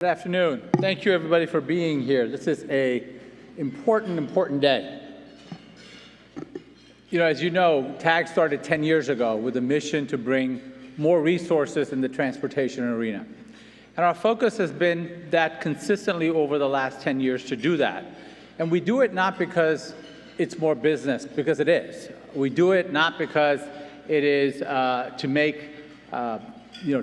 Good afternoon. Thank you, everybody, for being here. This is an important day. As you know, TAG started 10 years ago with a mission to bring more resources in the transportation arena. And our focus has been that consistently over the last 10 years to do that. And we do it not because it's more business, because it is. We do it not because it is to make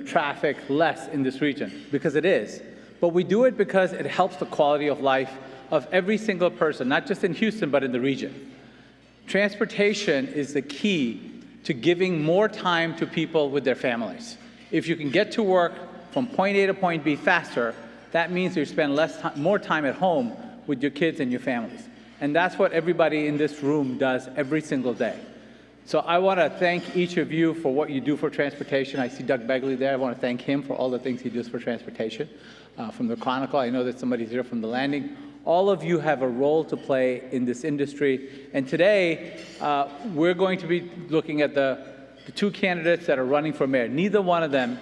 traffic less in this region, because it is. But we do it because it helps the quality of life of every single person, not just in Houston, but in the region. Transportation is the key to giving more time to people with their families. If you can get to work from point A to point B faster, that means you spend more time at home with your kids and your families. And that's what everybody in this room does every single day. So I want to thank each of you for what you do for transportation. I see Doug Begley there. I want to thank him for all the things he does for transportation. From the Chronicle, I know that somebody's here from the Landing. All of you have a role to play in this industry. And today, we're going to be looking at the two candidates that are running for mayor. Neither one of them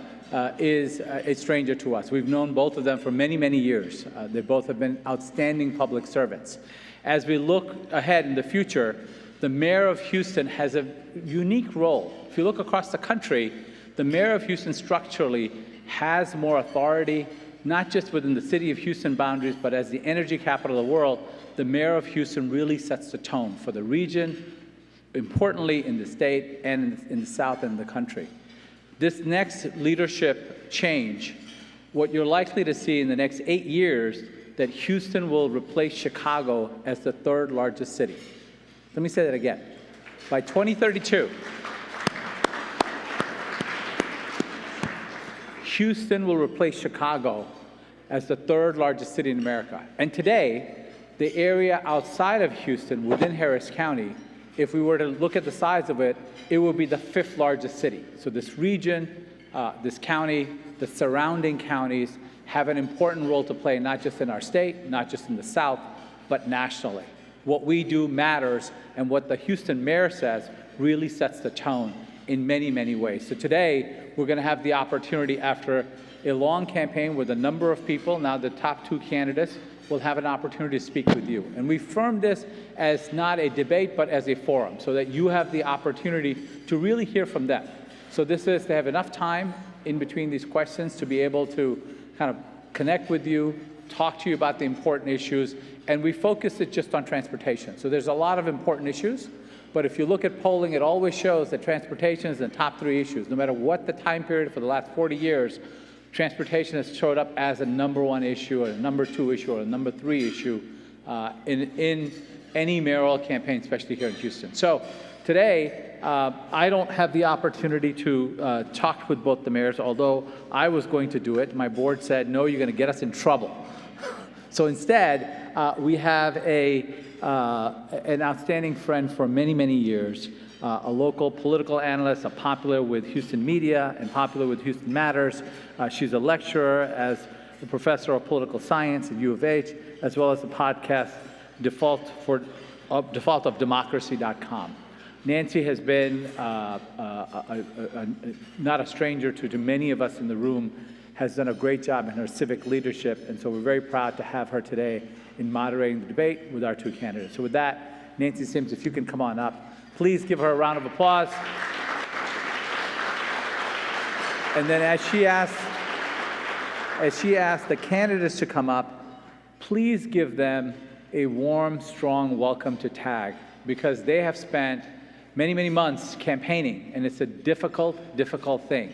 is a stranger to us. We've known both of them for many, many years. They both have been outstanding public servants. As we look ahead in the future, the mayor of Houston has a unique role. If you look across the country, the mayor of Houston structurally has more authority, not just within the city of Houston boundaries, but as the energy capital of the world. The mayor of Houston really sets the tone for the region, importantly in the state and in the South and the country. This next leadership change, what you're likely to see in the next 8 years, that Houston will replace Chicago as the third largest city. Let me say that again. By 2032, Houston will replace Chicago as the third largest city in America. And today, the area outside of Houston, within Harris County, if we were to look at the size of it, it would be the fifth largest city. So this region, this county, the surrounding counties have an important role to play, not just in our state, not just in the South, but nationally. What we do matters, and what the Houston mayor says really sets the tone in many, many ways. So today, we're going to have the opportunity, after a long campaign with a number of people, now the top two candidates, will have an opportunity to speak with you. And we framed this as not a debate, but as a forum, so that you have the opportunity to really hear from them. So this is to have enough time in between these questions to be able to kind of connect with you, talk to you about the important issues, and we focus it just on transportation. So there's a lot of important issues, but if you look at polling, it always shows that transportation is in the top 3 issues. No matter what the time period for the last 40 years, transportation has showed up as a #1 issue, or a #2 issue, or a #3 issue in any mayoral campaign, especially here in Houston. So today, I don't have the opportunity to talk with both the mayors, although I was going to do it. My board said, no, you're going to get us in trouble. So instead, we have an outstanding friend for many, many years, a local political analyst, a popular with Houston media and popular with Houston Matters. She's a lecturer as a professor of political science at U of H, as well as the podcast defaultofdemocracy.com. Nancy has been not a stranger to many of us in the room, has done a great job in her civic leadership, and so we're very proud to have her today in moderating the debate with our two candidates. So with that, Nancy Sims, if you can come on up, please give her a round of applause. And then as she asked the candidates to come up, please give them a warm, strong welcome to TAG, because they have spent many, many months campaigning, and it's a difficult thing.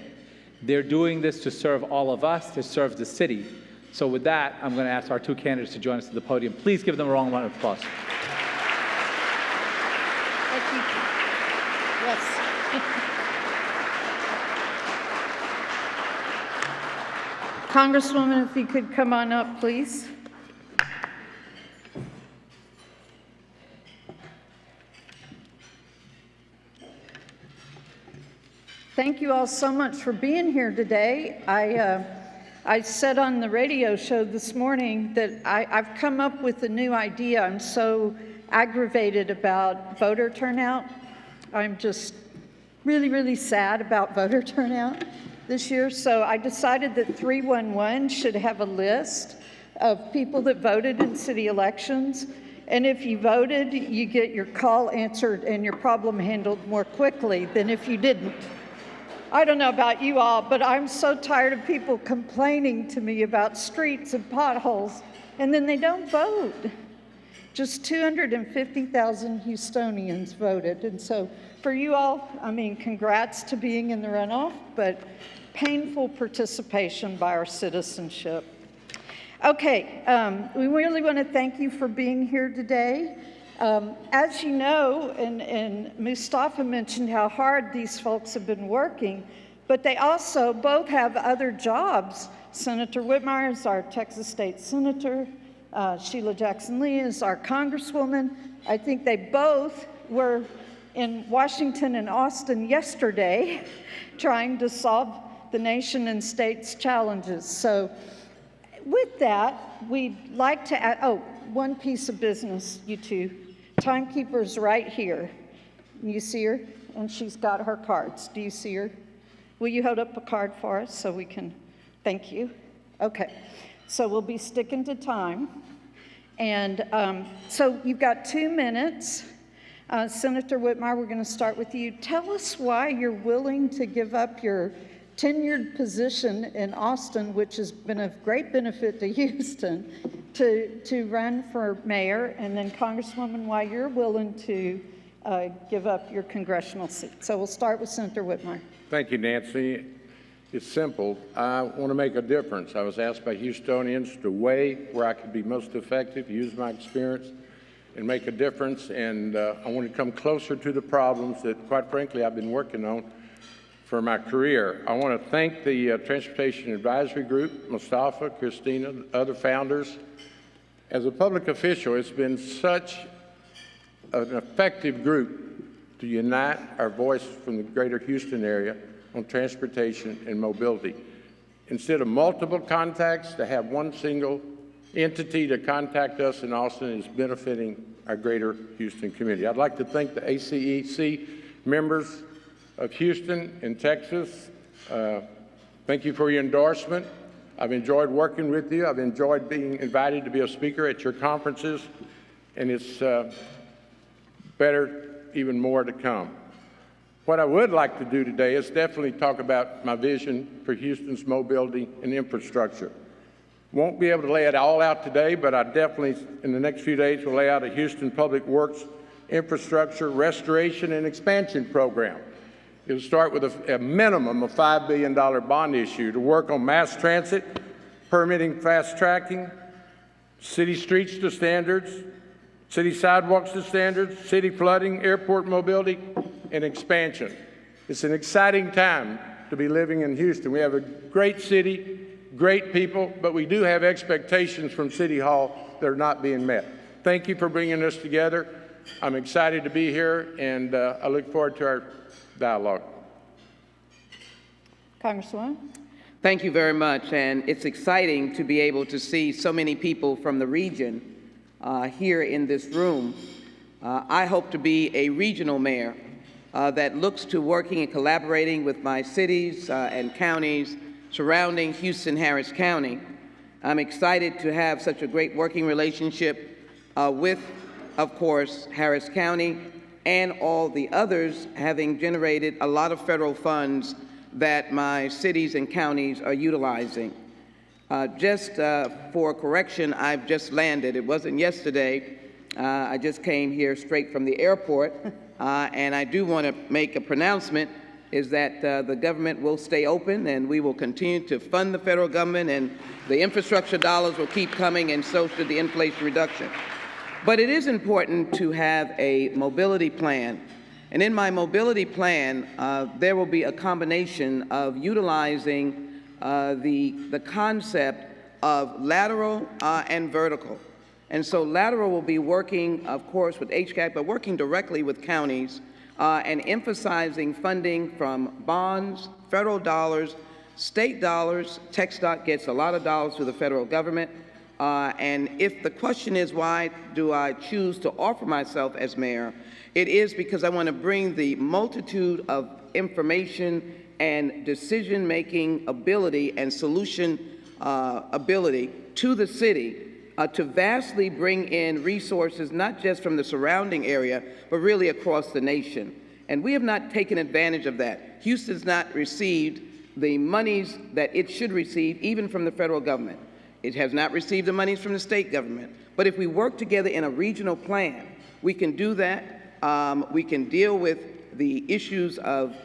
They're doing this to serve all of us, to serve the city. So with that, I'm going to ask our two candidates to join us at the podium. Please give them a round of applause. Thank you. Yes. Congresswoman, if you could come on up, please. Thank you all so much for being here today. I said on the radio show this morning that I've come up with a new idea. I'm so aggravated about voter turnout. I'm just really, really sad about voter turnout. this year, so I decided that 311 should have a list of people that voted in city elections. And if you voted, you get your call answered and your problem handled more quickly than if you didn't. I don't know about you all, but I'm so tired of people complaining to me about streets and potholes, and then they don't vote. Just 250,000 Houstonians voted. And so for you all, I mean, congrats to being in the runoff, but painful participation by our citizenship. Okay, we really want to thank you for being here today. As you know, and Mustafa mentioned how hard these folks have been working, but they also both have other jobs. Senator Whitmire is our Texas State Senator. Sheila Jackson-Lee is our Congresswoman. I think they both were in Washington and Austin yesterday trying to solve the nation and state's challenges. So with that, we'd like to add, one piece of business, you two. Timekeeper's right here. You see her? And she's got her cards. Do you see her? Will you hold up a card for us so we can, thank you. Okay, so we'll be sticking to time. And so you've got 2 minutes. Senator Whitmire, we're gonna start with you. Tell us why you're willing to give up your tenured position in Austin, which has been of great benefit to Houston, to run for mayor, and then Congresswoman, why you're willing to give up your congressional seat. So we'll start with Senator Whitmire. Thank you, Nancy. It's simple. I want to make a difference. I was asked by Houstonians to weigh where I could be most effective, use my experience, and make a difference. And I want to come closer to the problems that, quite frankly, I've been working on for my career. I want to thank the Transportation Advisory Group, Mustafa, Christina, other founders. As a public official, it's been such an effective group to unite our voice from the greater Houston area on transportation and mobility. Instead of multiple contacts, to have one single entity to contact us in Austin is benefiting our greater Houston community. I'd like to thank the ACEC members of Houston and Texas. Thank you for your endorsement. I've enjoyed working with you. I've enjoyed being invited to be a speaker at your conferences, and it's better, even more to come. What I would like to do today is definitely talk about my vision for Houston's mobility and infrastructure. Won't be able to lay it all out today, but I definitely, in the next few days, will lay out a Houston Public Works infrastructure restoration and expansion program. It'll start with a minimum of $5 billion bond issue to work on mass transit, permitting fast tracking, city streets to standards, city sidewalks to standards, city flooding, airport mobility, and expansion. It's an exciting time to be living in Houston. We have a great city, great people, but we do have expectations from City Hall that are not being met. Thank you for bringing us together. I'm excited to be here, and I look forward to our dialogue. Congresswoman. Thank you very much, and it's exciting to be able to see so many people from the region here in this room. I hope to be a regional mayor that looks to working and collaborating with my cities and counties surrounding Houston-Harris County. I'm excited to have such a great working relationship with, of course, Harris County and all the others, having generated a lot of federal funds that my cities and counties are utilizing. Just for correction, I've just landed. It wasn't yesterday. I just came here straight from the airport, and I do want to make a pronouncement is that the government will stay open, and we will continue to fund the federal government, and the infrastructure dollars will keep coming, and so should the inflation reduction. But it is important to have a mobility plan. And in my mobility plan, there will be a combination of utilizing the concept of lateral and vertical. And so lateral will be working, of course, with HCAC, but working directly with counties and emphasizing funding from bonds, federal dollars, state dollars. TxDOT gets a lot of dollars to the federal government. And if the question is why do I choose to offer myself as mayor, it is because I want to bring the multitude of information and decision-making ability and solution ability to the city to vastly bring in resources, not just from the surrounding area, but really across the nation. And we have not taken advantage of that. Houston's not received the monies that it should receive, even from the federal government. It has not received the monies from the state government. But if we work together in a regional plan, we can do that. We can deal with the issues of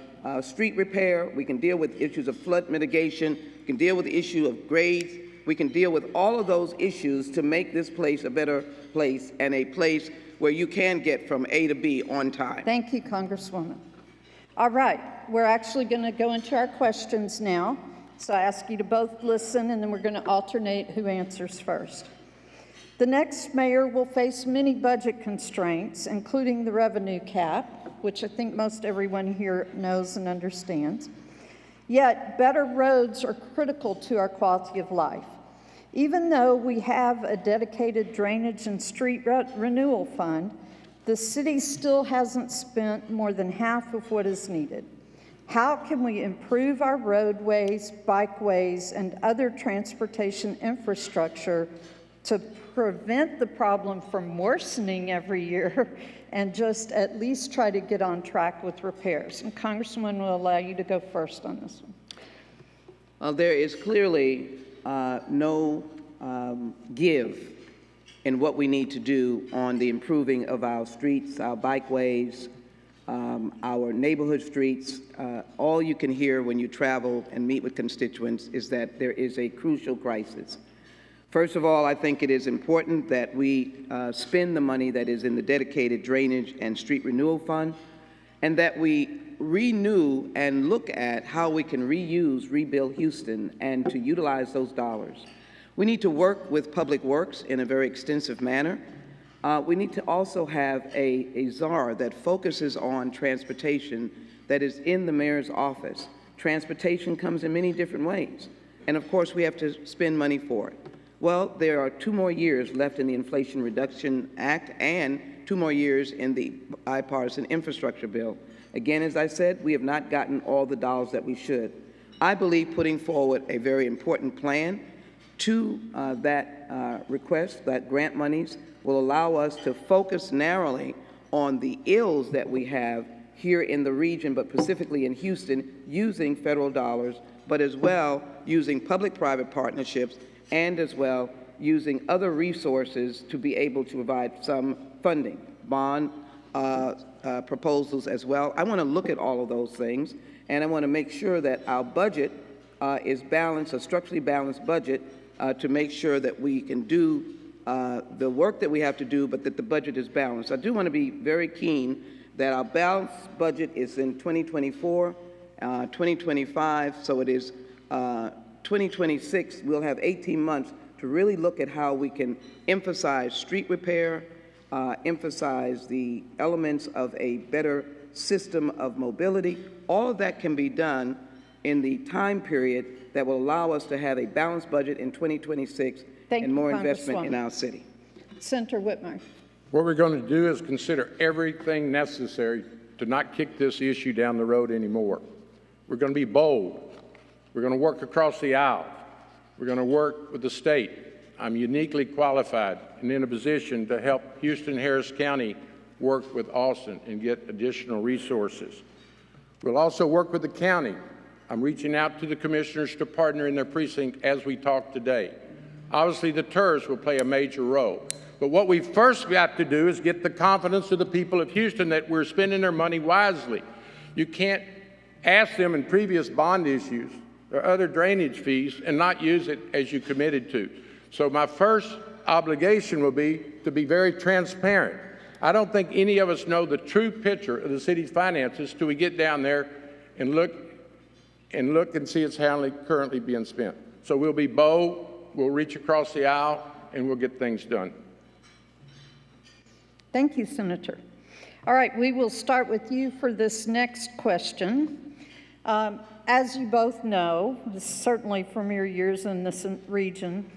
street repair. We can deal with issues of flood mitigation. We can deal with the issue of grades. We can deal with all of those issues to make this place a better place and a place where you can get from A to B on time. Thank you, Congresswoman. All right, we're actually going to go into our questions now. So I ask you to both listen, and then we're going to alternate who answers first. The next mayor will face many budget constraints, including the revenue cap, which I think most everyone here knows and understands. Yet, better roads are critical to our quality of life. Even though we have a dedicated drainage and street renewal fund, the city still hasn't spent more than half of what is needed. How can we improve our roadways, bikeways, and other transportation infrastructure to prevent the problem from worsening every year and just at least try to get on track with repairs? And Congresswoman will allow you to go first on this one. Well, there is clearly no give in what we need to do on the improving of our streets, our bikeways, our neighborhood streets. All you can hear when you travel and meet with constituents is that there is a crucial crisis. First of all, I think it is important that we spend the money that is in the dedicated drainage and street renewal fund, and that we renew and look at how we can reuse, rebuild Houston, and to utilize those dollars. We need to work with Public Works in a very extensive manner. We need to also have a czar that focuses on transportation that is in the mayor's office. Transportation comes in many different ways, and of course we have to spend money for it. Well, there are 2 more years left in the Inflation Reduction Act and 2 more years in the bipartisan infrastructure bill. Again, as I said, we have not gotten all the dollars that we should. I believe putting forward a very important plan to that request, that grant monies, will allow us to focus narrowly on the ills that we have here in the region, but specifically in Houston, using federal dollars, but as well using public-private partnerships, and as well using other resources to be able to provide some funding, bond proposals as well. I want to look at all of those things, and I want to make sure that our budget is balanced, a structurally balanced budget, to make sure that we can do the work that we have to do, but that the budget is balanced. I do want to be very keen that our balanced budget is in 2024, 2025, so it is 2026. We'll have 18 months to really look at how we can emphasize street repair, emphasize the elements of a better system of mobility. All of that can be done in the time period that will allow us to have a balanced budget in 2026 and more investment in our city. Senator Whitmire. What we're going to do is consider everything necessary to not kick this issue down the road anymore. We're going to be bold. We're going to work across the aisle. We're going to work with the state. I'm uniquely qualified and in a position to help Houston-Harris County work with Austin and get additional resources. We'll also work with the county. I'm reaching out to the commissioners to partner in their precinct as we talk today. Obviously, the tourists will play a major role. But what we first got to do is get the confidence of the people of Houston that we're spending their money wisely. You can't ask them in previous bond issues or other drainage fees and not use it as you committed to. So my first obligation will be to be very transparent. I don't think any of us know the true picture of the city's finances till we get down there and look and see it's currently being spent. So we'll be bold, we'll reach across the aisle, and we'll get things done. Thank you, Senator. All right, we will start with you for this next question. As you both know, certainly from your years in this region,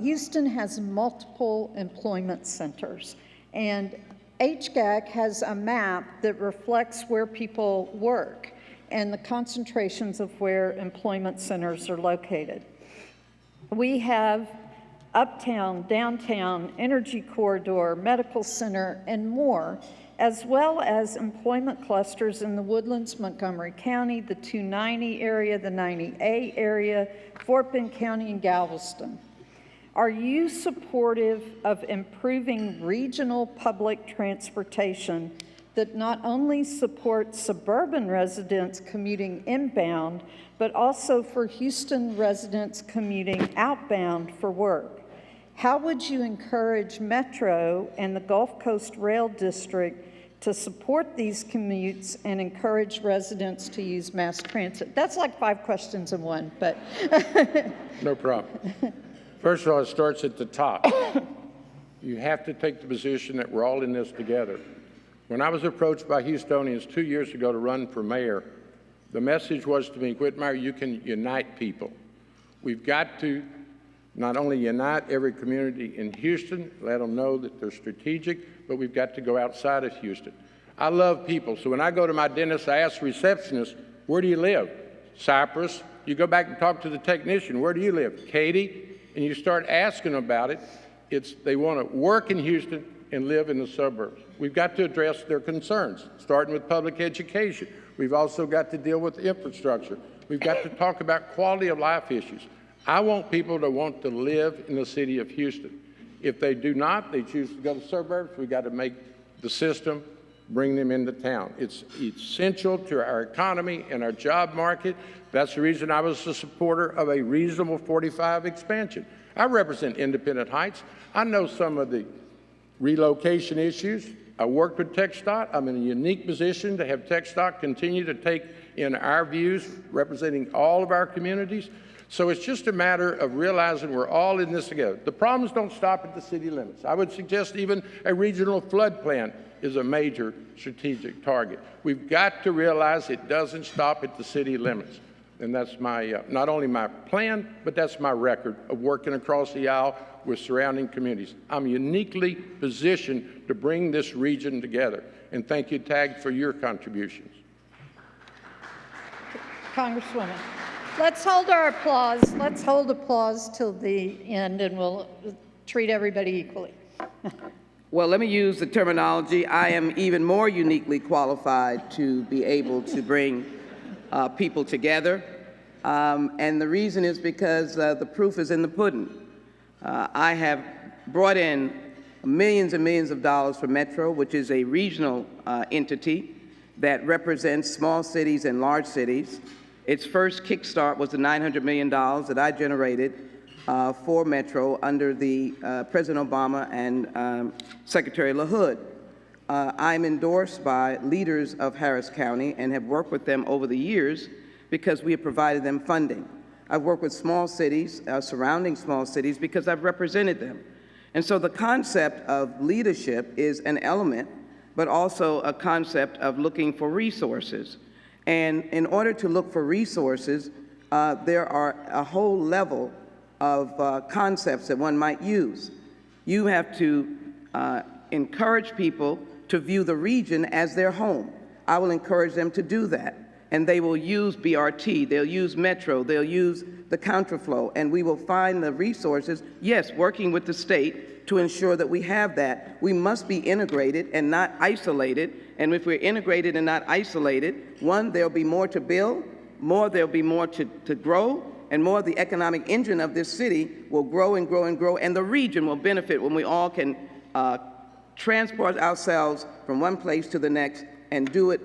Houston has multiple employment centers, and HGAC has a map that reflects where people work. and the concentrations of where employment centers are located. We have uptown, downtown, energy corridor, medical center, and more, as well as employment clusters in the Woodlands, Montgomery County, the 290 area, the 90A area, Fort Bend County, and Galveston. Are you supportive of improving regional public transportation that not only supports suburban residents commuting inbound, but also for Houston residents commuting outbound for work? How would you encourage Metro and the Gulf Coast Rail District to support these commutes and encourage residents to use mass transit? That's like 5 questions in one, but. No problem. First of all, it starts at the top. You have to take the position that we're all in this together. When I was approached by Houstonians 2 years ago to run for mayor, the message was to me, Whitmire, you can unite people. We've got to not only unite every community in Houston, let them know that they're strategic, but we've got to go outside of Houston. I love people, so when I go to my dentist, I ask the receptionist, where do you live? Cypress. You go back and talk to the technician, where do you live? Katy. And you start asking about it. They want to work in Houston and live in the suburbs. We've got to address their concerns, starting with public education. We've also got to deal with infrastructure. We've got to talk about quality of life issues. I want people to want to live in the city of Houston. If they do not, they choose to go to the suburbs, we've got to make the system, bring them into town. It's essential to our economy and our job market. That's the reason I was a supporter of a reasonable 45 expansion. I represent Independent Heights. I know some of the relocation issues. I worked with TxDOT. I'm in a unique position to have TxDOT continue to take in our views, representing all of our communities. So it's just a matter of realizing we're all in this together. The problems don't stop at the city limits. I would suggest even a regional flood plan is a major strategic target. We've got to realize it doesn't stop at the city limits. And that's my, not only my plan, but that's my record of working across the aisle with surrounding communities. I'm uniquely positioned to bring this region together. And thank you, TAG, for your contributions. Congresswoman, let's hold our applause. Let's hold applause till the end, and we'll treat everybody equally. Well, let me use the terminology. I am even more uniquely qualified to be able to bring people together. And the reason is because the proof is in the pudding. I have brought in millions and millions of dollars for Metro, which is a regional entity that represents small cities and large cities. Its first kickstart was the $900 million that I generated for Metro under the President Obama and Secretary LaHood. I'm endorsed by leaders of Harris County and have worked with them over the years because we have provided them funding. I've worked with small cities, surrounding small cities, because I've represented them. And so the concept of leadership is an element, but also a concept of looking for resources. And in order to look for resources, there are a whole level of concepts that one might use. You have to encourage people to view the region as their home. I will encourage them to do that. And they will use BRT, they'll use Metro, they'll use the counterflow, and we will find the resources, yes, working with the state to ensure that we have that. We must be integrated and not isolated. And if we're integrated and not isolated, one, there'll be more to build, there'll be more to grow, and more of the economic engine of this city will grow and grow and grow, and the region will benefit when we all can transport ourselves from one place to the next and do it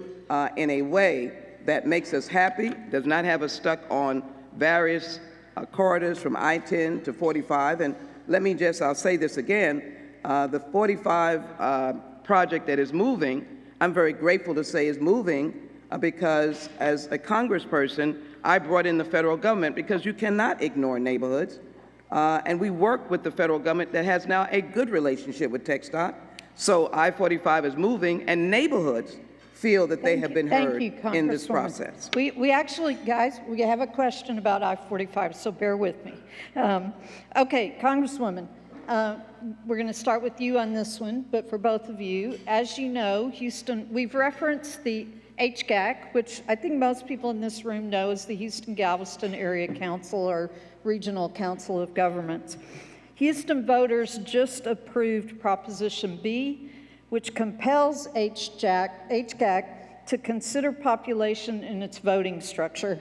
in a way that makes us happy, does not have us stuck on various corridors from I-10 to 45. And let me just, I'll say this again, the 45 project that is moving, I'm very grateful to say is moving because as a congressperson, I brought in the federal government because you cannot ignore neighborhoods. And we work with the federal government that has now a good relationship with TxDOT. So I-45 is moving and neighborhoods feel that they have been heard in this process. We actually, guys, we have a question about I-45, so bear with me. Okay, Congresswoman, we're going to start with you on this one, but for both of you, as you know, Houston, we've referenced the HGAC, which I think most people in this room know is the Houston-Galveston Area Council or Regional Council of Governments. Houston voters just approved Proposition B, which compels HGAC to consider population in its voting structure,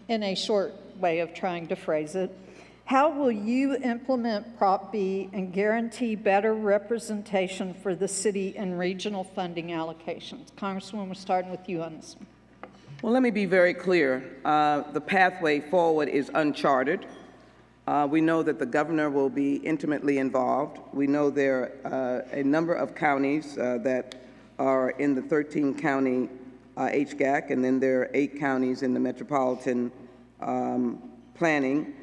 in a short way of trying to phrase it. How will you implement Prop B and guarantee better representation for the city and regional funding allocations? Congresswoman, we're starting with you on this one. Well, let me be very clear. The pathway forward is uncharted. We know that the governor will be intimately involved. We know there are a number of counties that are in the 13-county HGAC, and then there are 8 counties in the metropolitan planning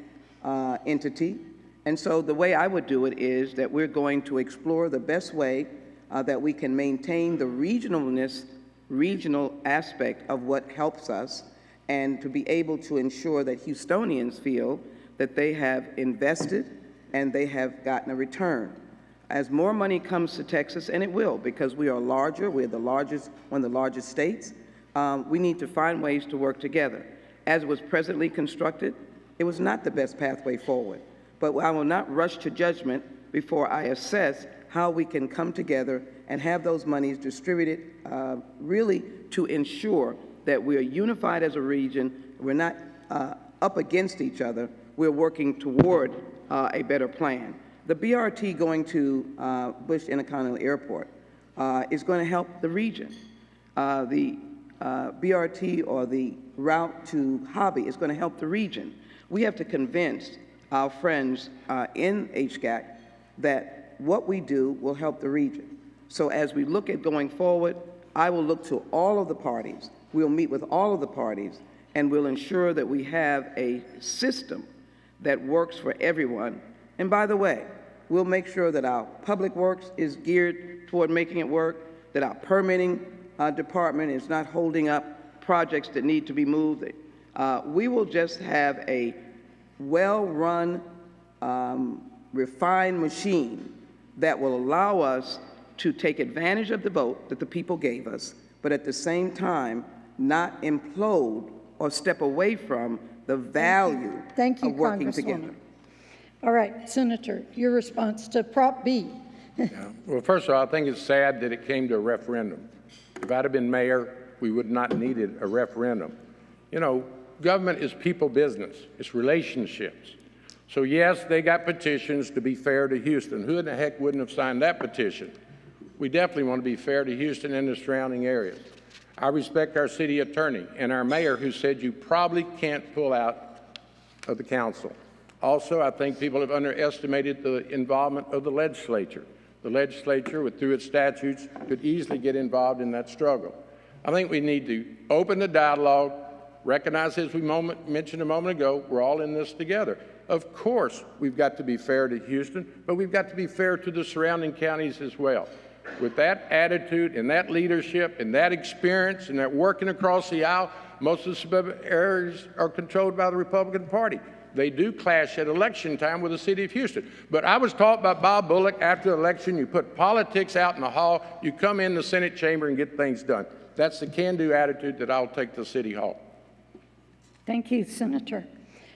entity. And so the way I would do it is that we're going to explore the best way that we can maintain the regional aspect of what helps us, and to be able to ensure that Houstonians feel that they have invested and they have gotten a return. As more money comes to Texas, and it will, because we are larger, we're the largest, one of the largest states, we need to find ways to work together. As it was presently constructed, it was not the best pathway forward, but I will not rush to judgment before I assess how we can come together and have those monies distributed really to ensure that we are unified as a region. We're not up against each other. We're working toward a better plan. The BRT going to Bush Intercontinental Airport is going to help the region. The BRT, or the route to Hobby, is going to help the region. We have to convince our friends in HGAC that what we do will help the region. So as we look at going forward, I will look to all of the parties. We'll meet with all of the parties, and we'll ensure that we have a system that works for everyone. And by the way, we'll make sure that our public works is geared toward making it work, that our permitting department is not holding up projects that need to be moved. We will just have a well-run, refined machine that will allow us to take advantage of the vote that the people gave us, but at the same time, not implode or step away from the value of working together. All right, Senator, your response to Prop B. Well, first of all, I think it's sad that it came to a referendum. If I'd have been mayor, we would not needed a referendum. You know, government is people business. It's relationships. So yes, they got petitions to be fair to Houston. Who in the heck wouldn't have signed that petition? We definitely want to be fair to Houston and the surrounding areas. I respect our city attorney and our mayor, who said you probably can't pull out of the council. Also, I think people have underestimated the involvement of the legislature. The legislature, through its statutes, could easily get involved in that struggle. I think we need to open the dialogue, recognize, as we mentioned a moment ago, we're all in this together. Of course, we've got to be fair to Houston, but we've got to be fair to the surrounding counties as well. With that attitude and that leadership and that experience and that working across the aisle, most of the suburban areas are controlled by the Republican Party. They do clash at election time with the city of Houston. But I was taught by Bob Bullock, after the election, you put politics out in the hall, you come in the Senate chamber and get things done. That's the can-do attitude that I'll take to City Hall. Thank you, Senator.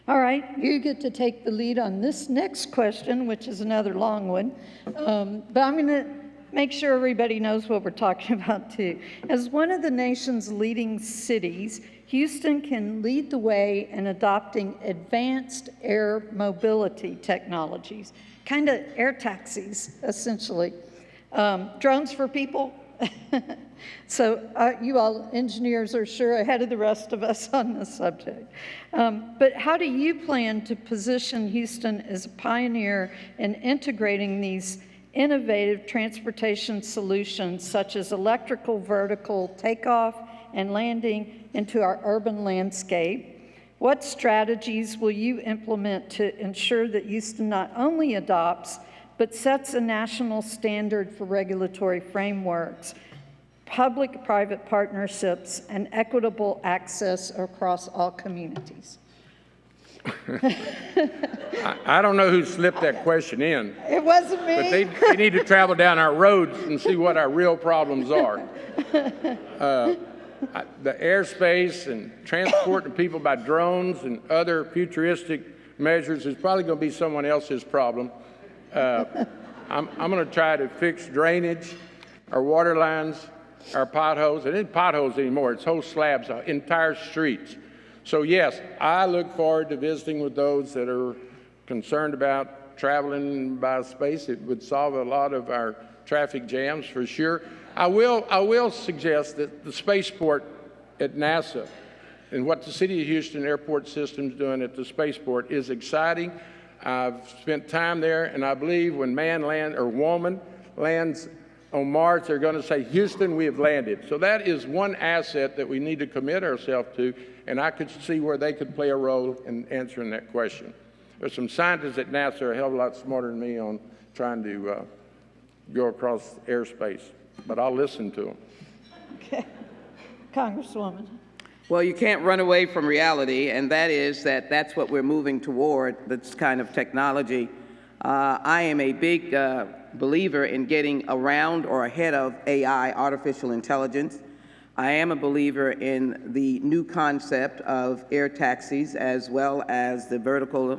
All right, you get to take the lead on this next question, which is another long one. But I'm going to make sure everybody knows what we're talking about, too. As one of the nation's leading cities, Houston can lead the way in adopting advanced air mobility technologies, kind of air taxis, essentially. Drones for people. So you all engineers are sure ahead of the rest of us on this subject. But how do you plan to position Houston as a pioneer in integrating these innovative transportation solutions, such as electrical vertical takeoff and landing, into our urban landscape? What strategies will you implement to ensure that Houston not only adopts, but sets a national standard for regulatory frameworks, public-private partnerships, and equitable access across all communities? I don't know who slipped that question in. It wasn't me. But they need to travel down our roads and see what our real problems are. the airspace and transporting people by drones and other futuristic measures is probably going to be someone else's problem. I'm going to try to fix drainage, our water lines, our potholes. It ain't potholes anymore. It's whole slabs, entire streets. So yes, I look forward to visiting with those that are concerned about traveling by space. It would solve a lot of our traffic jams for sure. I will suggest that the spaceport at NASA and what the City of Houston Airport System is doing at the spaceport is exciting. I've spent time there, and I believe when man lands or woman lands on Mars, they're going to say, Houston, we have landed. So that is one asset that we need to commit ourselves to, and I could see where they could play a role in answering that question. There's some scientists at NASA are a hell of a lot smarter than me on trying to go across airspace, but I'll listen to them. Okay. Congresswoman. Well, you can't run away from reality, and that is that that's what we're moving toward, this kind of technology. I am a big believer in getting around or ahead of AI, artificial intelligence. I am a believer in the new concept of air taxis as well as the vertical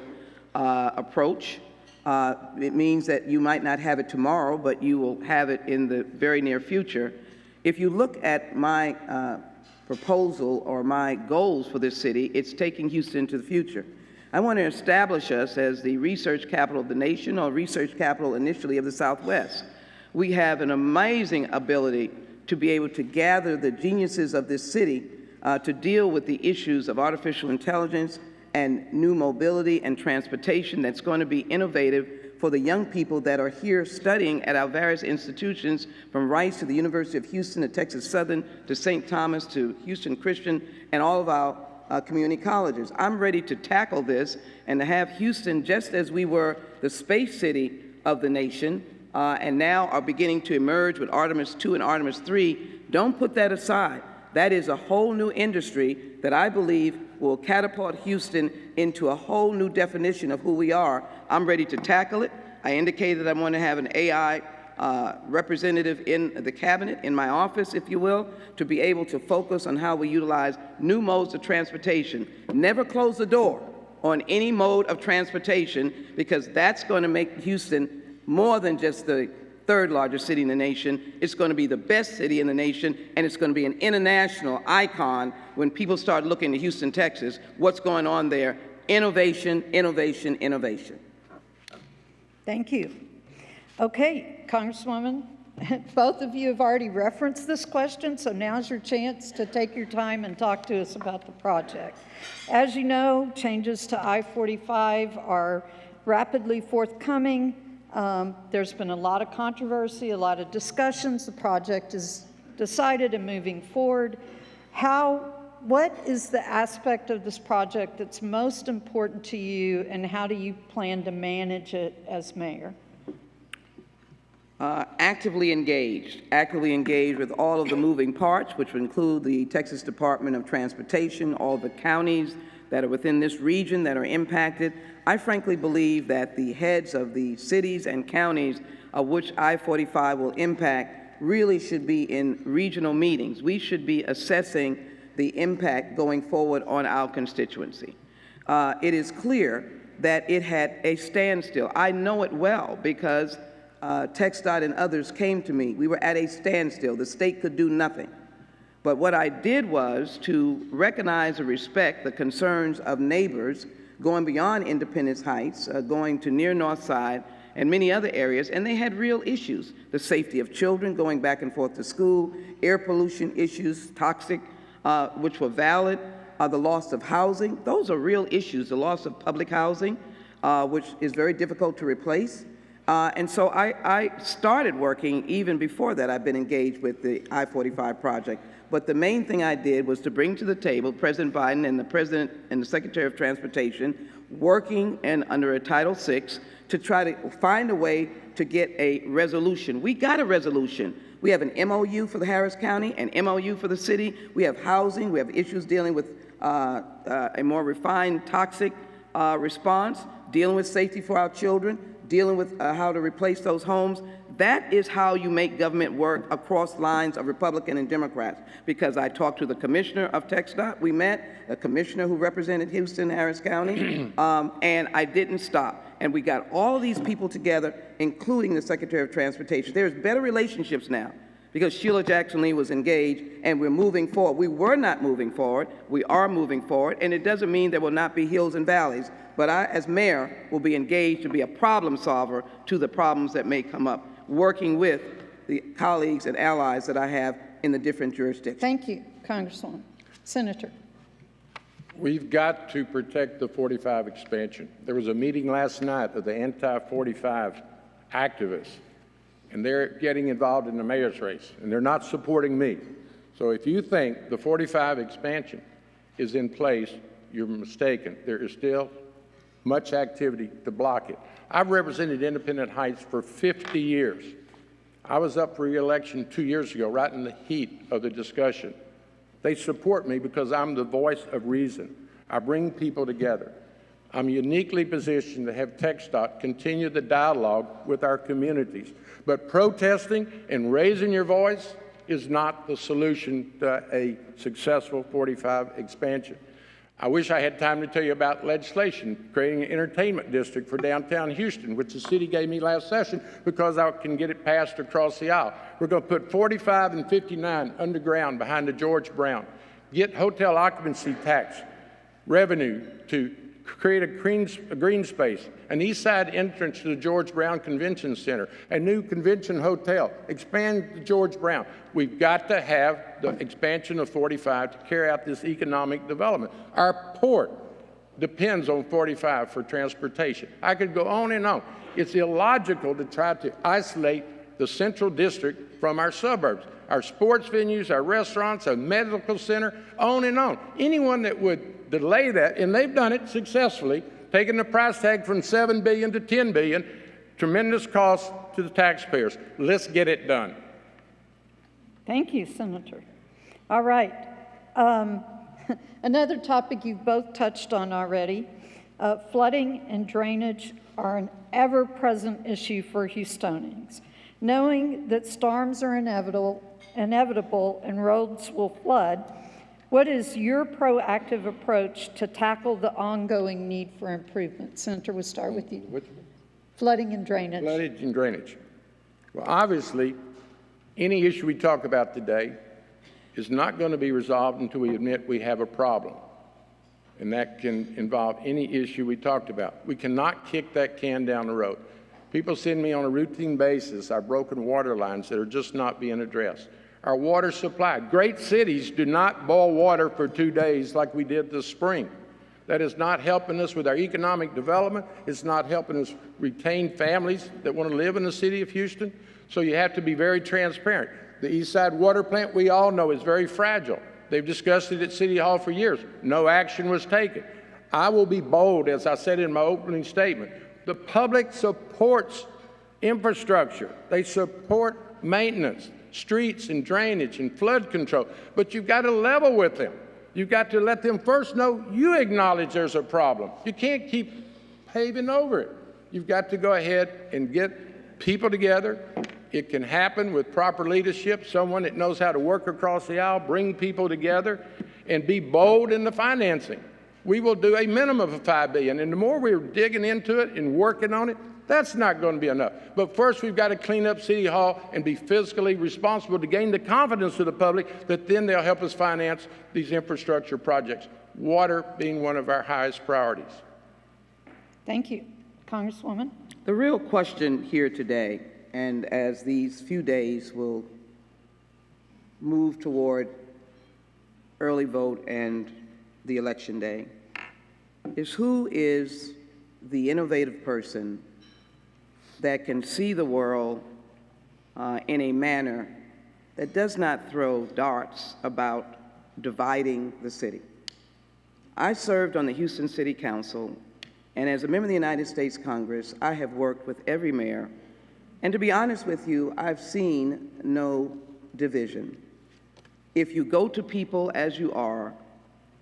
approach. It means that you might not have it tomorrow, but you will have it in the very near future. If you look at my proposal or my goals for this city, it's taking Houston to the future. I want to establish us as the research capital of the nation, or research capital initially of the Southwest. We have an amazing ability to be able to gather the geniuses of this city to deal with the issues of artificial intelligence and new mobility and transportation that's going to be innovative for the young people that are here studying at our various institutions, from Rice to the University of Houston to Texas Southern to St. Thomas to Houston Christian and all of our community colleges. I'm ready to tackle this and to have Houston, just as we were the space city of the nation, and now are beginning to emerge with Artemis 2 and Artemis 3. Don't put that aside. That is a whole new industry that I believe will catapult Houston into a whole new definition of who we are. I'm ready to tackle it. I indicated I want to have an AI representative in the cabinet, in my office, if you will, to be able to focus on how we utilize new modes of transportation. Never close the door on any mode of transportation, because that's going to make Houston more than just the third largest city in the nation. It's going to be the best city in the nation, and it's going to be an international icon when people start looking to Houston, Texas, what's going on there. Innovation, innovation, innovation. Thank you. Okay, Congresswoman, both of you have already referenced this question, so now's your chance to take your time and talk to us about the project. As you know, changes to I-45 are rapidly forthcoming. There's been a lot of controversy, a lot of discussions. The project is decided and moving forward. What is the aspect of this project that's most important to you, and how do you plan to manage it as mayor? Actively engaged with all of the moving parts, which would include the Texas Department of Transportation, all the counties that are within this region that are impacted. I frankly believe that the heads of the cities and counties of which I-45 will impact really should be in regional meetings. We should be assessing the impact going forward on our constituency. It is clear that it had a standstill. I know it well because TxDOT and others came to me. We were at a standstill. The state could do nothing. But what I did was to recognize and respect the concerns of neighbors going beyond Independence Heights, going to near North Side and many other areas, and they had real issues. The safety of children going back and forth to school, air pollution issues, toxic, which were valid, the loss of housing. Those are real issues, the loss of public housing, which is very difficult to replace. And so I started working even before that. I've been engaged with the I-45 project. But the main thing I did was to bring to the table President Biden and the President and the Secretary of Transportation working under a Title VI to try to find a way to get a resolution. We got a resolution. We have an MOU for the Harris County, an MOU for the city. We have housing. We have issues dealing with a more refined toxic response, dealing with safety for our children, dealing with how to replace those homes. That is how you make government work across lines of Republican and Democrats. Because I talked to the commissioner of TxDOT, we met, a commissioner who represented Houston, Harris County, and I didn't stop. And we got all these people together, including the Secretary of Transportation. There's better relationships now because Sheila Jackson Lee was engaged, and we're moving forward. We were not moving forward. We are moving forward, and it doesn't mean there will not be hills and valleys. But I, as mayor, will be engaged to be a problem solver to the problems that may come up, working with the colleagues and allies that I have in the different jurisdictions. Thank you, Congresswoman. Senator. We've got to protect the 45 expansion. There was a meeting last night of the anti-45 activists, and they're getting involved in the mayor's race, and they're not supporting me. So if you think the 45 expansion is in place, you're mistaken. There is still much activity to block it. I've represented Independent Heights for 50 years. I was up for re-election 2 years ago, right in the heat of the discussion. They support me because I'm the voice of reason. I bring people together. I'm uniquely positioned to have TxDOT continue the dialogue with our communities. But protesting and raising your voice is not the solution to a successful 45 expansion. I wish I had time to tell you about legislation creating an entertainment district for downtown Houston, which the city gave me last session because I can get it passed across the aisle. We're going to put 45 and 59 underground behind the George Brown, get hotel occupancy tax revenue to create a green space, an east side entrance to the George Brown Convention Center, a new convention hotel, expand the George Brown. We've got to have the expansion of 45 to carry out this economic development. Our port depends on 45 for transportation. I could go on and on. It's illogical to try to isolate the central district from our suburbs, our sports venues, our restaurants, our medical center, on and on. Anyone that would delay that, and they've done it successfully, taking the price tag from $7 billion to $10 billion, tremendous cost to the taxpayers. Let's get it done. Thank you, Senator. All right. Another topic you've both touched on already, flooding and drainage are an ever-present issue for Houstonians. Knowing that storms are inevitable and roads will flood, what is your proactive approach to tackle the ongoing need for improvement? Senator, we'll start with you. Flooding and drainage. Flooding and drainage. Well, obviously, any issue we talk about today is not going to be resolved until we admit we have a problem. And that can involve any issue we talked about. We cannot kick that can down the road. People send me on a routine basis our broken water lines that are just not being addressed. Our water supply. Great cities do not boil water for 2 days like we did this spring. That is not helping us with our economic development. It's not helping us retain families that want to live in the city of Houston. So you have to be very transparent. The East Side Water Plant, we all know, is very fragile. They've discussed it at City Hall for years. No action was taken. I will be bold, as I said in my opening statement. The public supports infrastructure. They support maintenance, streets and drainage and flood control. But you've got to level with them. You've got to let them first know you acknowledge there's a problem. You can't keep paving over it. You've got to go ahead and get people together. It can happen with proper leadership, someone that knows how to work across the aisle, bring people together, and be bold in the financing. We will do a minimum of $5 billion, and the more we're digging into it and working on it, that's not going to be enough. But first, we've got to clean up City Hall and be fiscally responsible to gain the confidence of the public that then they'll help us finance these infrastructure projects, water being one of our highest priorities. Thank you. Congresswoman? The real question here today, and as these few days will move toward early vote and the election day, is who is the innovative person that can see the world in a manner that does not throw darts about dividing the city. I served on the Houston City Council, and as a member of the United States Congress, I have worked with every mayor, and to be honest with you, I've seen no division. If you go to people as you are,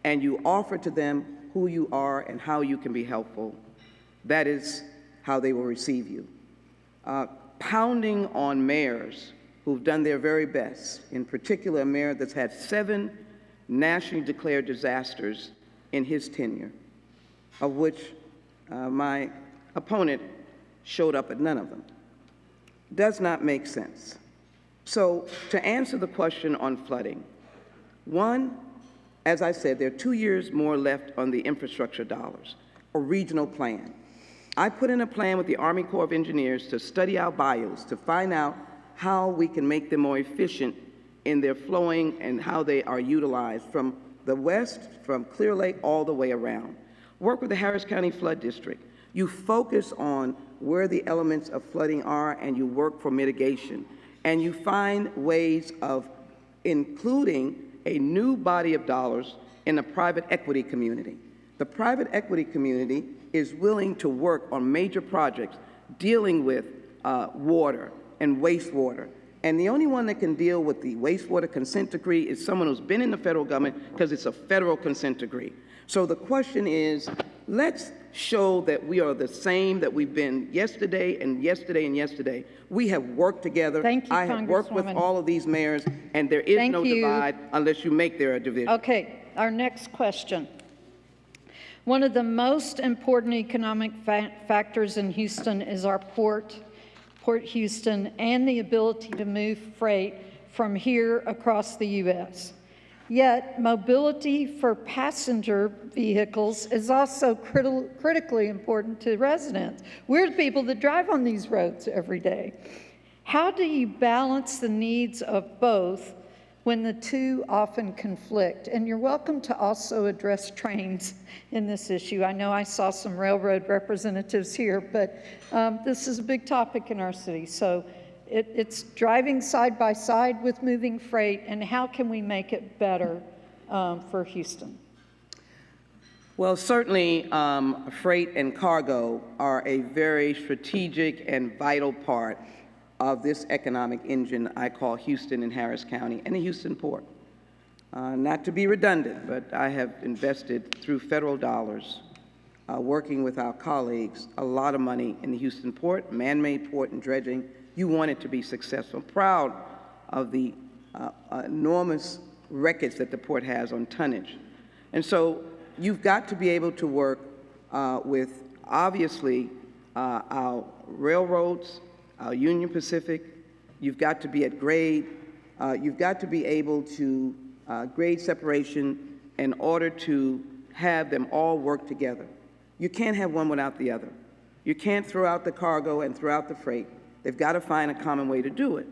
and you offer to them who you are and how you can be helpful, that is how they will receive you. Pounding on mayors who've done their very best, in particular a mayor that's had 7 nationally declared disasters in his tenure, of which my opponent showed up at none of them, does not make sense. So to answer the question on flooding, one, as I said, there are 2 years more left on the infrastructure dollars, a regional plan. I put in a plan with the Army Corps of Engineers to study our bayous, to find out how we can make them more efficient in their flowing and how they are utilized from the west, from Clear Lake all the way around. Work with the Harris County Flood District. You focus on where the elements of flooding are and you work for mitigation. And you find ways of including a new body of dollars in the private equity community. The private equity community is willing to work on major projects dealing with water and wastewater. And the only one that can deal with the wastewater consent decree is someone who's been in the federal government, because it's a federal consent decree. So the question is, let's show that we are the same that we've been yesterday and yesterday and yesterday. We have worked together. Thank you, I have worked with Congresswoman. all of these mayors, and there is no divide unless you make there a division. Okay, our next question. One of the most important economic factors in Houston is our Port Houston, and the ability to move freight from here across the U.S. Yet, mobility for passenger vehicles is also critically important to residents. We're the people that drive on these roads every day. How do you balance the needs of both when the two often conflict? And you're welcome to also address trains in this issue. I know I saw some railroad representatives here, but this is a big topic in our city. So it's driving side by side with moving freight, and how can we make it better for Houston? Well, certainly freight and cargo are a very strategic and vital part of this economic engine I call Houston and Harris County and the Houston Port. Not to be redundant, but I have invested through federal dollars, working with our colleagues, a lot of money in the Houston Port, man-made port and dredging. You want it to be successful. I'm proud of the enormous records that the port has on tonnage. And so you've got to be able to work with, obviously, our railroads, our Union Pacific. You've got to be at grade. You've got to be able to grade separation in order to have them all work together. You can't have one without the other. You can't throw out the cargo and throw out the freight. They've got to find a common way to do it.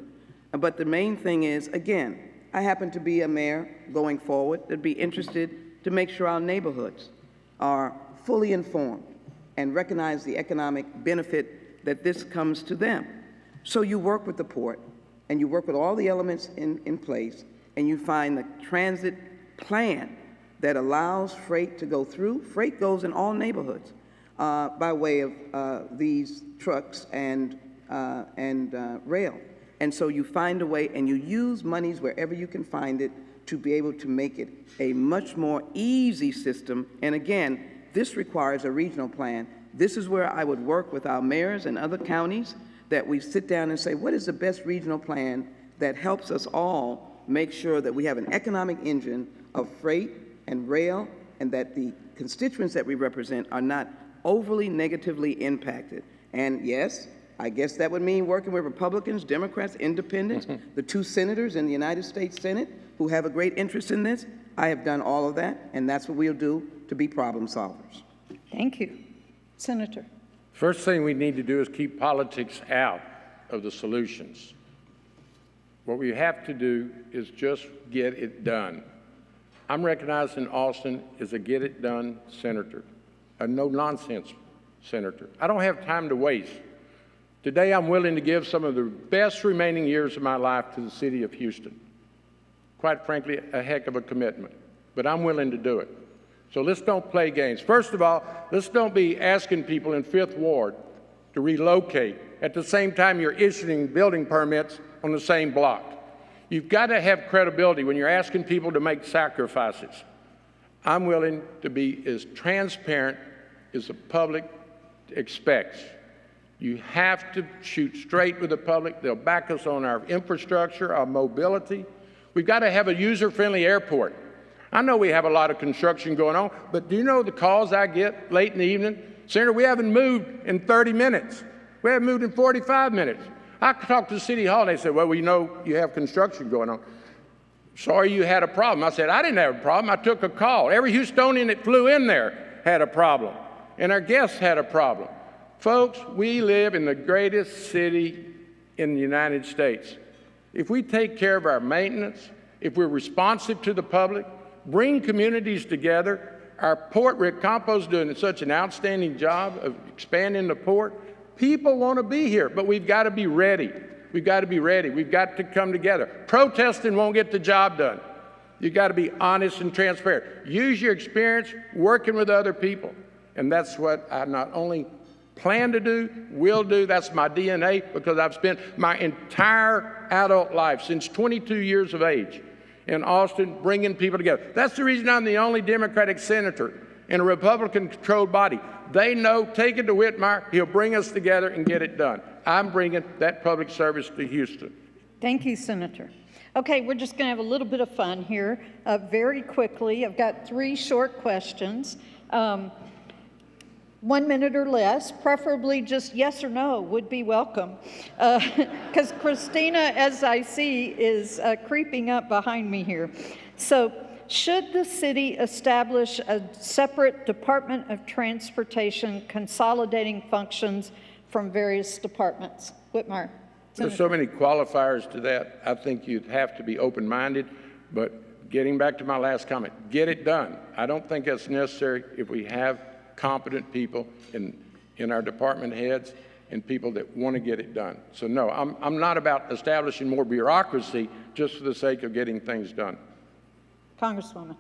But the main thing is, again, I happen to be a mayor going forward that'd be interested to make sure our neighborhoods are fully informed and recognize the economic benefit that this comes to them. So you work with the port, and you work with all the elements in place, and you find the transit plan that allows freight to go through. Freight goes in all neighborhoods by way of these trucks and rail. And so you find a way, and you use monies wherever you can find it to be able to make it a much more easy system. And again, this requires a regional plan. This is where I would work with our mayors and other counties, that we sit down and say, what is the best regional plan that helps us all make sure that we have an economic engine of freight and rail, and that the constituents that we represent are not overly negatively impacted. And yes, I guess that would mean working with Republicans, Democrats, Independents, the 2 senators in the United States Senate who have a great interest in this. I have done all of that, and that's what we'll do to be problem solvers. Thank you. Senator. First thing we need to do is keep politics out of the solutions. What we have to do is just get it done. I'm recognized in Austin as a get-it-done senator, a no-nonsense senator. I don't have time to waste. Today, I'm willing to give some of the best remaining years of my life to the city of Houston. Quite frankly, a heck of a commitment, but I'm willing to do it. So let's don't play games. First of all, let's don't be asking people in 5th Ward to relocate at the same time you're issuing building permits on the same block. You've got to have credibility when you're asking people to make sacrifices. I'm willing to be as transparent as the public expects. You have to shoot straight with the public. They'll back us on our infrastructure, our mobility. We've got to have a user-friendly airport. I know we have a lot of construction going on, but do you know the calls I get late in the evening? Senator, we haven't moved in 30 minutes. We haven't moved in 45 minutes. I talked to City Hall, and they said, well, we know you have construction going on. Sorry you had a problem. I said, I didn't have a problem. I took a call. Every Houstonian that flew in there had a problem, and our guests had a problem. Folks, we live in the greatest city in the United States. If we take care of our maintenance, if we're responsive to the public, bring communities together, our port, Rick Campo's doing such an outstanding job of expanding the port. People want to be here, but we've got to be ready. We've got to be ready. We've got to come together. Protesting won't get the job done. You've got to be honest and transparent. Use your experience working with other people. And that's what I not only plan to do, will do. That's my DNA, because I've spent my entire adult life, since 22 years of age, in Austin, bringing people together. That's the reason I'm the only Democratic senator in a Republican-controlled body. They know, take it to Whitmire, he'll bring us together and get it done. I'm bringing that public service to Houston. Thank you, Senator. Okay, we're just going to have a little bit of fun here. Very quickly, I've got 3 short questions. 1 minute or less, preferably just yes or no would be welcome. Because Christina, as I see, is creeping up behind me here. So, should the city establish a separate Department of Transportation consolidating functions from various departments? Whitmire. There's so many qualifiers to that. I think you'd have to be open-minded, but getting back to my last comment, get it done. I don't think that's necessary if we have competent people in our department heads and people that want to get it done. So no, I'm not about establishing more bureaucracy just for the sake of getting things done. Congresswoman.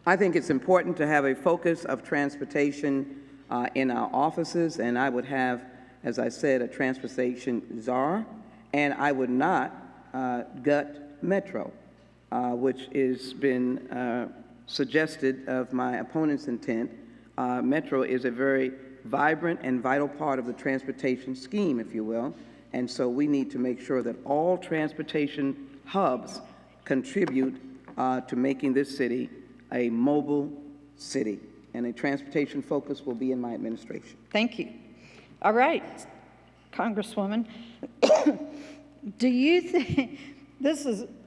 I think it's important to have a focus of transportation in our offices, and I would have, as I said, a transportation czar, and I would not gut Metro, which has been suggested of my opponent's intent. Metro is a very vibrant and vital part of the transportation scheme, if you will, and so we need to make sure that all transportation hubs contribute to making this city a mobile city, and a transportation focus will be in my administration. Thank you. All right, Congresswoman, do you think,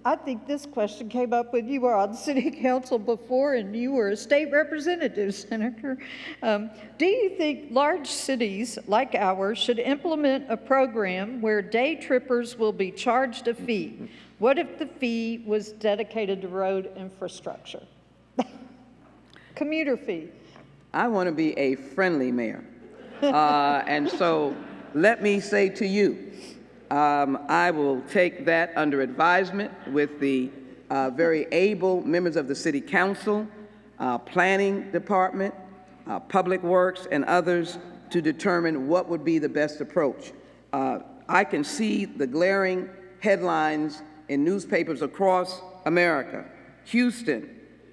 I think this question came up when you were on city council before and you were a state representative, Senator. Do you think large cities like ours should implement a program where day trippers will be charged a fee? What if the fee was dedicated to road infrastructure? Commuter fee. I want to be a friendly mayor. And so let me say to you, I will take that under advisement with the very able members of the City Council, Planning Department, Public Works, and others to determine what would be the best approach. I can see the glaring headlines in newspapers across America. Houston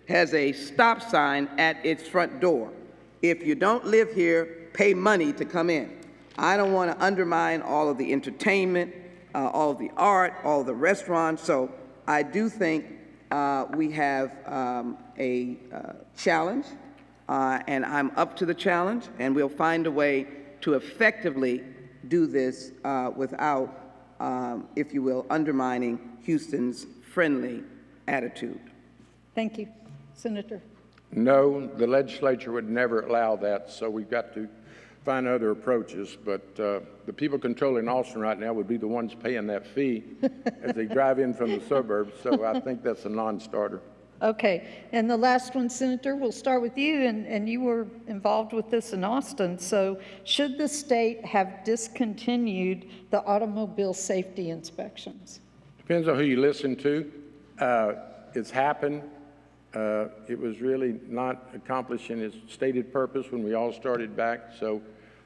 has a stop sign at its front door. If you don't live here, pay money to come in. I don't want to undermine all of the entertainment, all of the art, all of the restaurants. So I do think we have a challenge, and I'm up to the challenge, and we'll find a way to effectively do this without, if you will, undermining Houston's friendly attitude. Thank you. Senator. No, the legislature would never allow that, so we've got to find other approaches, but the people controlling Austin right now would be the ones paying that fee as they drive in from the suburbs, so I think that's a non-starter. Okay, and the last one, Senator, we'll start with you, and you were involved with this in Austin. So should the state have discontinued the automobile safety inspections? Depends on who you listen to. It's happened. It was really not accomplishing its stated purpose when we all started back. So,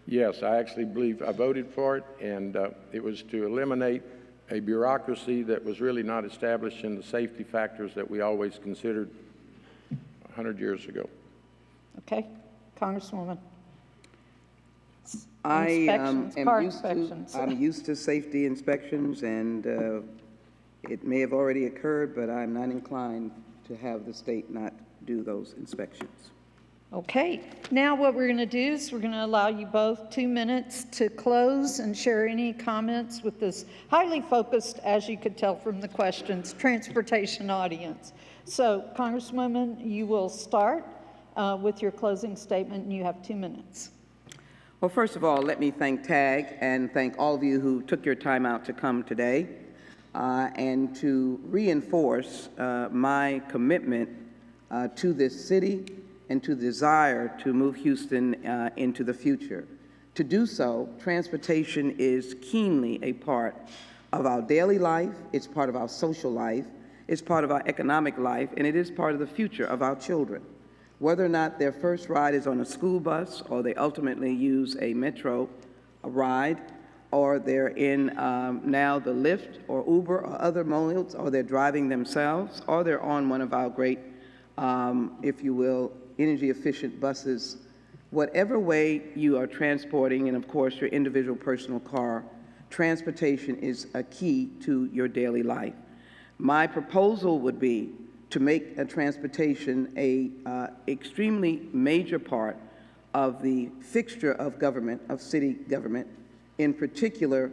yes, I actually believe I voted for it, and it was to eliminate a bureaucracy that was really not establishing the safety factors that we always considered 100 years ago. Okay, Congresswoman. Inspections, car inspections. I'm used to safety inspections, and it may have already occurred, but I'm not inclined to have the state not do those inspections. Okay, now what we're going to do is we're going to allow you both 2 minutes to close and share any comments with this highly focused, as you could tell from the questions, transportation audience. So, Congresswoman, you will start with your closing statement, and you have 2 minutes. Well, first of all, let me thank TAG and thank all of you who took your time out to come today and to reinforce my commitment to this city and to the desire to move Houston into the future. To do so, transportation is keenly a part of our daily life, it's part of our social life, it's part of our economic life, and it is part of the future of our children. Whether or not their first ride is on a school bus, or they ultimately use a metro ride, or they're in now the Lyft or Uber or other modes, or they're driving themselves, or they're on one of our great, if you will, energy-efficient buses. Whatever way you are transporting, and of course your individual personal car, transportation is a key to your daily life. My proposal would be to make transportation a extremely major part of the fixture of government, of city government, in particular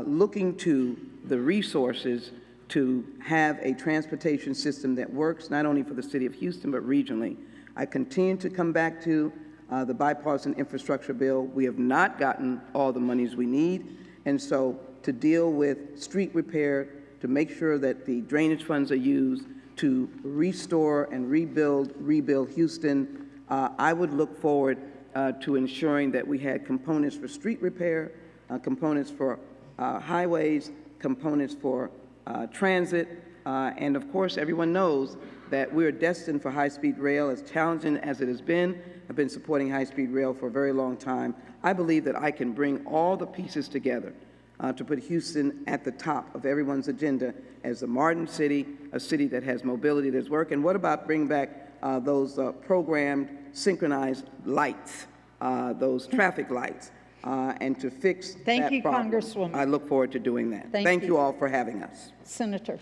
looking to the resources to have a transportation system that works not only for the city of Houston, but regionally. I continue to come back to the bipartisan infrastructure bill. We have not gotten all the monies we need, and so to deal with street repair, to make sure that the drainage funds are used to restore and rebuild Houston, I would look forward to ensuring that we had components for street repair, components for highways, components for transit, and of course everyone knows that we're destined for high-speed rail. As challenging as it has been, I've been supporting high-speed rail for a very long time. I believe that I can bring all the pieces together to put Houston at the top of everyone's agenda as a modern city, a city that has mobility, that's work. And what about bring back those programmed, synchronized lights, those traffic lights, and to fix that problem? Thank you, Congresswoman. I look forward to doing that. Thank you all for having us. Senator.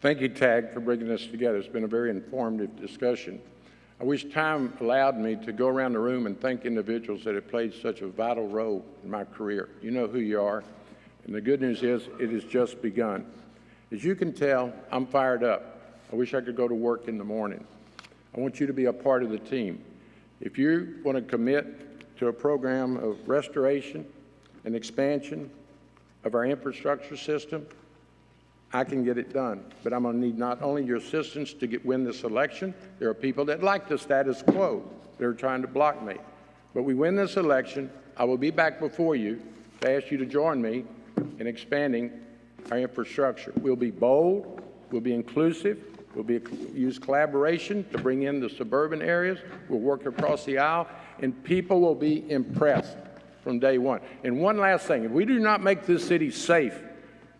Thank you, TAG, for bringing this together. It's been a very informative discussion. I wish time allowed me to go around the room and thank individuals that have played such a vital role in my career. You know who you are, and the good news is it has just begun. As you can tell, I'm fired up. I wish I could go to work in the morning. I want you to be a part of the team. If you want to commit to a program of restoration and expansion of our infrastructure system, I can get it done, but I'm going to need not only your assistance to win this election. There are people that like the status quo. They're trying to block me. But we win this election, I will be back before you to ask you to join me in expanding our infrastructure. We'll be bold, we'll be inclusive, we'll use collaboration to bring in the suburban areas. We'll work across the aisle, and people will be impressed from day one. And one last thing, if we do not make this city safe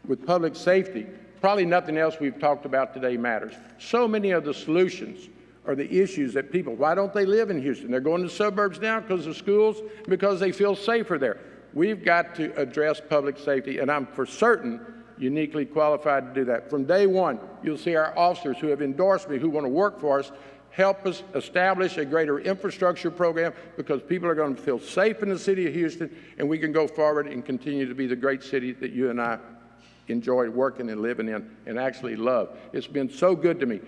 with public safety, probably nothing else we've talked about today matters. So many of the solutions are the issues that people, why don't they live in Houston? They're going to suburbs now because of schools, because they feel safer there. We've got to address public safety, and I'm for certain uniquely qualified to do that. From day one, you'll see our officers who have endorsed me, who want to work for us, help us establish a greater infrastructure program, because people are going to feel safe in the city of Houston, and we can go forward and continue to be the great city that you and I enjoy working and living in and actually love. It's been so good to me.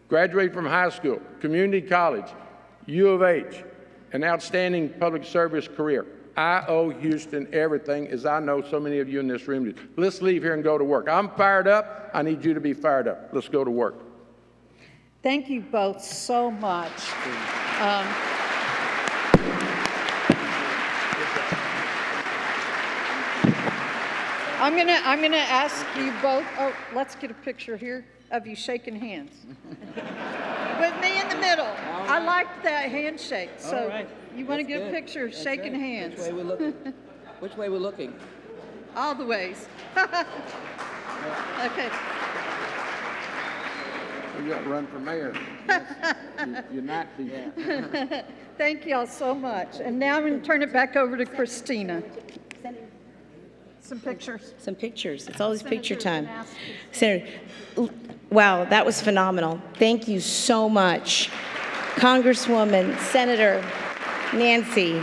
Graduated from high school, community college, U of H, an outstanding public service career. I owe Houston everything, as I know so many of you in this room do. Let's leave here and go to work. I'm fired up. I need you to be fired up. Let's go to work. Thank you both so much. I'm gonna ask you both. Oh, let's get a picture here of you shaking hands with me in the middle. Right. I liked that handshake. So right. You want to get a picture of shaking hands? Which way we're looking? Which way we're looking? All the ways. Okay. You got to run for mayor. You're not the. Thank you all so much. And now I'm going to turn it back over to Christina. Some pictures. Some pictures. It's always picture Senators time. and ask Senator, wow, that was phenomenal. Thank you so much. Congresswoman, Senator Nancy,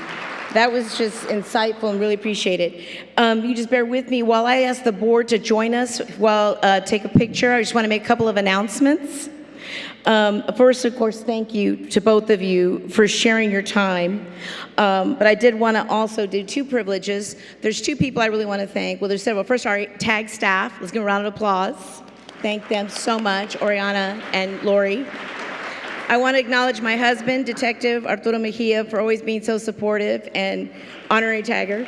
that was just insightful and really appreciate it. You just bear with me while I ask the board to join us while take a picture. I just want to make a couple of announcements. First, of course, thank you to both of you for sharing your time. But I did want to also do two privileges. There's two people I really want to thank. Well, there's several. First, our TAG staff. Let's give them a round of applause. Thank them so much, Oriana and Lori. I want to acknowledge my husband, Detective Arturo Mejia, for always being so supportive and honorary tagger.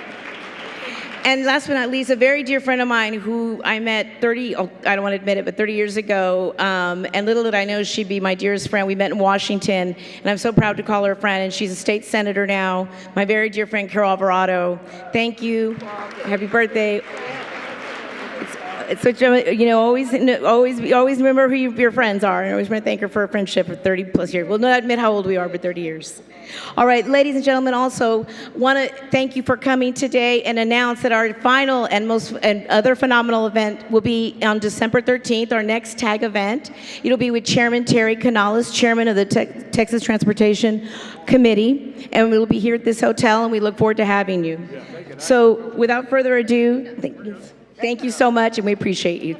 And last but not least, a very dear friend of mine who I met I don't want to admit it, but 30 years ago. And little did I know she'd be my dearest friend. We met in Washington, and I'm so proud to call her a friend. And she's a state senator now. My very dear friend, Carol Alvarado. Thank you. Happy birthday. It's such a, always remember who your friends are. And I always want to thank her for her friendship for 30 plus years. We'll not admit how old we are, but 30 years. All right, ladies and gentlemen, also want to thank you for coming today and announce that our final and other phenomenal event will be on December 13th, our next TAG event. It'll be with Chairman Terry Canales, Chairman of the Texas Transportation Committee, and we'll be here at this hotel, and we look forward to having you. So without further ado, thank you so much, and we appreciate you.